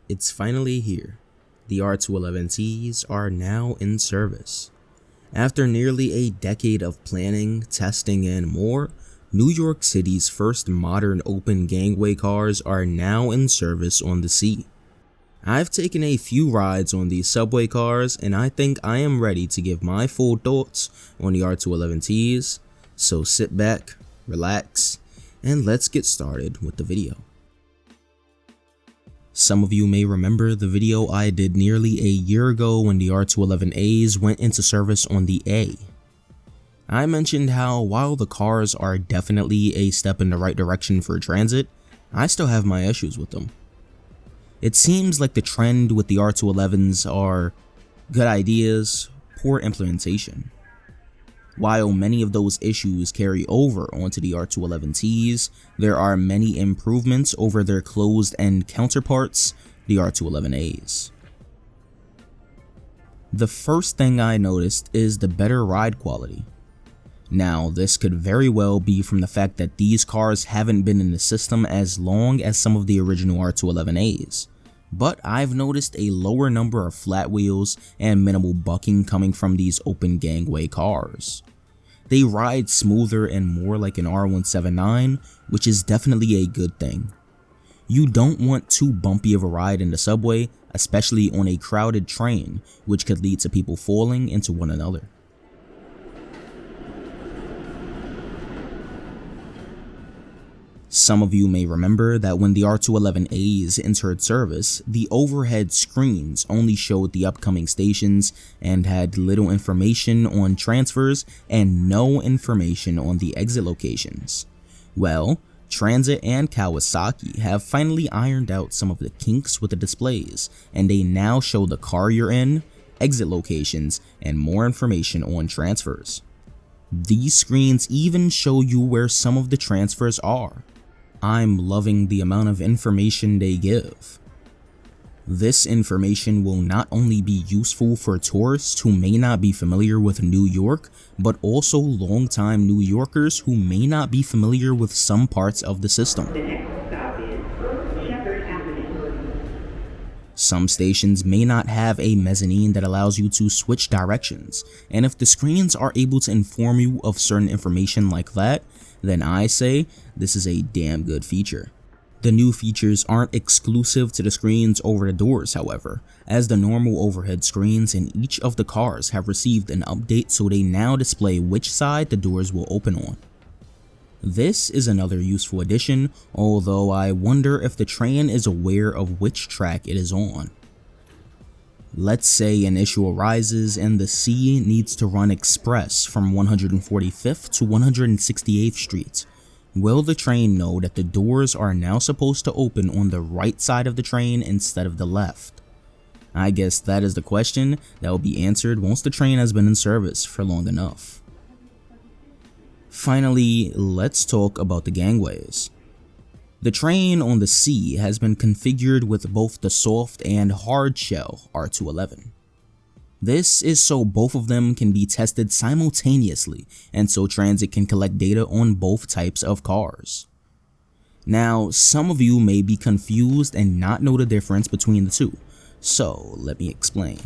It's finally here. The R211Ts are now in service. After nearly a decade of planning, testing, and more, New York City's first modern open gangway cars are now in service on the sea. I've taken a few rides on these subway cars, and I think I am ready to give my full thoughts on the R211Ts, so sit back, relax, and let's get started with the video. Some of you may remember the video I did nearly a year ago when the R211As went into service on the A. I mentioned how while the cars are definitely a step in the right direction for transit, I still have my issues with them. It seems like the trend with the R211s are good ideas, poor implementation. While many of those issues carry over onto the R211Ts, there are many improvements over their closed-end counterparts, the R211As. The first thing I noticed is the better ride quality. Now, this could very well be from the fact that these cars haven't been in the system as long as some of the original R211As, but I've noticed a lower number of flat wheels and minimal bucking coming from these open gangway cars. They ride smoother and more like an R179, which is definitely a good thing. You don't want too bumpy of a ride in the subway, especially on a crowded train, which could lead to people falling into one another. Some of you may remember that when the R211As entered service, the overhead screens only showed the upcoming stations and had little information on transfers and no information on the exit locations. Well, Transit and Kawasaki have finally ironed out some of the kinks with the displays, and they now show the car you're in, exit locations, and more information on transfers. These screens even show you where some of the transfers are. I'm loving the amount of information they give. This information will not only be useful for tourists who may not be familiar with New York, but also longtime New Yorkers who may not be familiar with some parts of the system. Some stations may not have a mezzanine that allows you to switch directions, and if the screens are able to inform you of certain information like that, then I say this is a damn good feature. The new features aren't exclusive to the screens over the doors, however, as the normal overhead screens in each of the cars have received an update, so they now display which side the doors will open on. This is another useful addition, although I wonder if the train is aware of which track it is on. Let's say an issue arises and the C needs to run express from 145th to 168th Street. Will the train know that the doors are now supposed to open on the right side of the train instead of the left? I guess that is the question that will be answered once the train has been in service for long enough. Finally, let's talk about the gangways. The train on the sea has been configured with both the soft and hard shell R211. This is so both of them can be tested simultaneously, and so transit can collect data on both types of cars. Now, some of you may be confused and not know the difference between the two, so let me explain.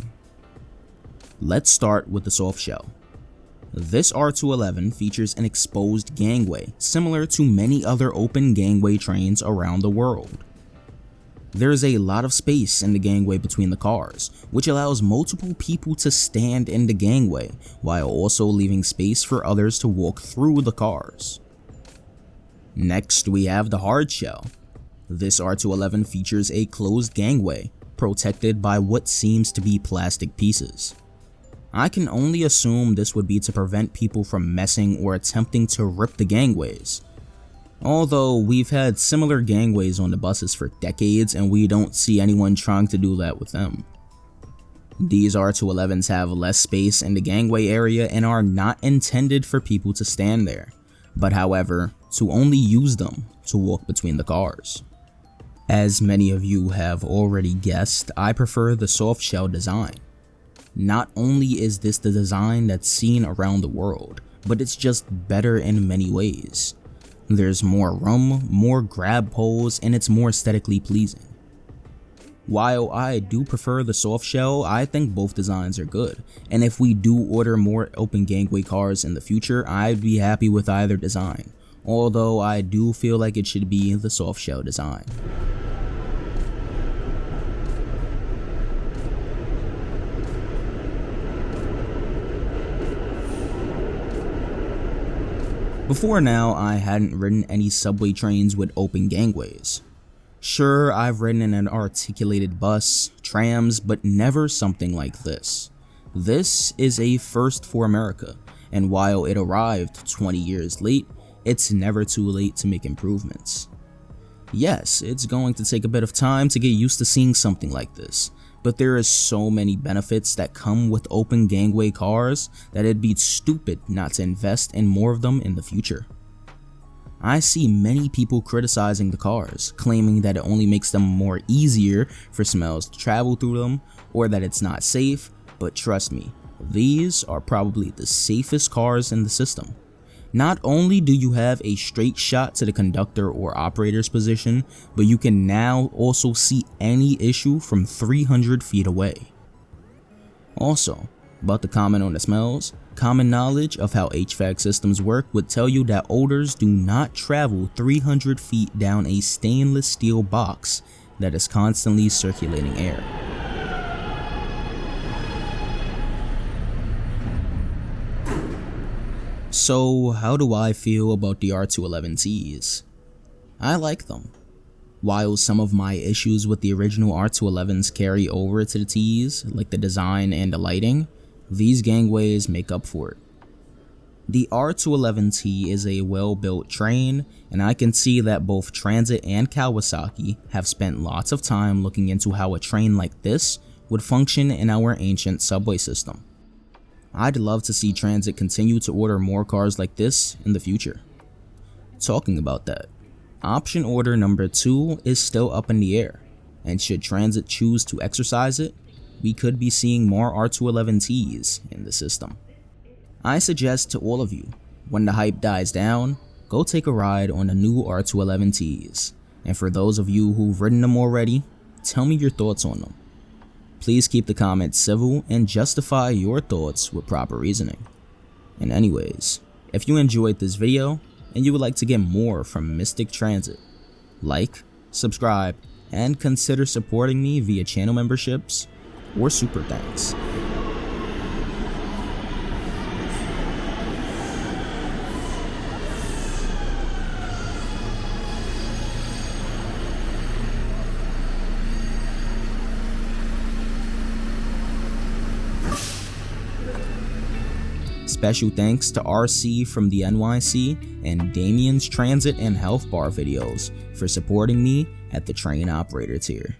Let's start with the soft shell. This R211 features an exposed gangway, similar to many other open gangway trains around the world. There is a lot of space in the gangway between the cars, which allows multiple people to stand in the gangway, while also leaving space for others to walk through the cars. Next, we have the hard shell. This R211 features a closed gangway, protected by what seems to be plastic pieces. I can only assume this would be to prevent people from messing or attempting to rip the gangways. Although we've had similar gangways on the buses for decades and we don't see anyone trying to do that with them. These R211s have less space in the gangway area and are not intended for people to stand there, but however, to only use them to walk between the cars. As many of you have already guessed, I prefer the soft shell design. Not only is this the design that's seen around the world, but it's just better in many ways. There's more room, more grab poles, and it's more aesthetically pleasing. While I do prefer the soft shell, I think both designs are good, and if we do order more open gangway cars in the future, I'd be happy with either design, although I do feel like it should be the soft shell design. Before now, I hadn't ridden any subway trains with open gangways. Sure, I've ridden in an articulated bus, trams, but never something like this. This is a first for America, and while it arrived 20 years late, it's never too late to make improvements. Yes, it's going to take a bit of time to get used to seeing something like this, but there is so many benefits that come with open gangway cars that it'd be stupid not to invest in more of them in the future. I see many people criticizing the cars, claiming that it only makes them more easier for smells to travel through them, or that it's not safe, but trust me, these are probably the safest cars in the system. Not only do you have a straight shot to the conductor or operator's position, but you can now also see any issue from 300 feet away. Also, about the comment on the smells, common knowledge of how HVAC systems work would tell you that odors do not travel 300 feet down a stainless steel box that is constantly circulating air. So how do I feel about the R211Ts? I like them. While some of my issues with the original R211s carry over to the Ts, like the design and the lighting, these gangways make up for it. The R211T is a well-built train, and I can see that both Transit and Kawasaki have spent lots of time looking into how a train like this would function in our ancient subway system. I'd love to see Transit continue to order more cars like this in the future. Talking about that, option order number 2 is still up in the air, and should Transit choose to exercise it, we could be seeing more R211Ts in the system. I suggest to all of you, when the hype dies down, go take a ride on the new R211Ts, and for those of you who've ridden them already, tell me your thoughts on them. Please keep the comments civil and justify your thoughts with proper reasoning. And anyways, if you enjoyed this video and you would like to get more from Mystic Transit, like, subscribe, and consider supporting me via channel memberships or super thanks. Special thanks to RC from the NYC and Damien's Transit and Health Bar videos for supporting me at the train operator tier.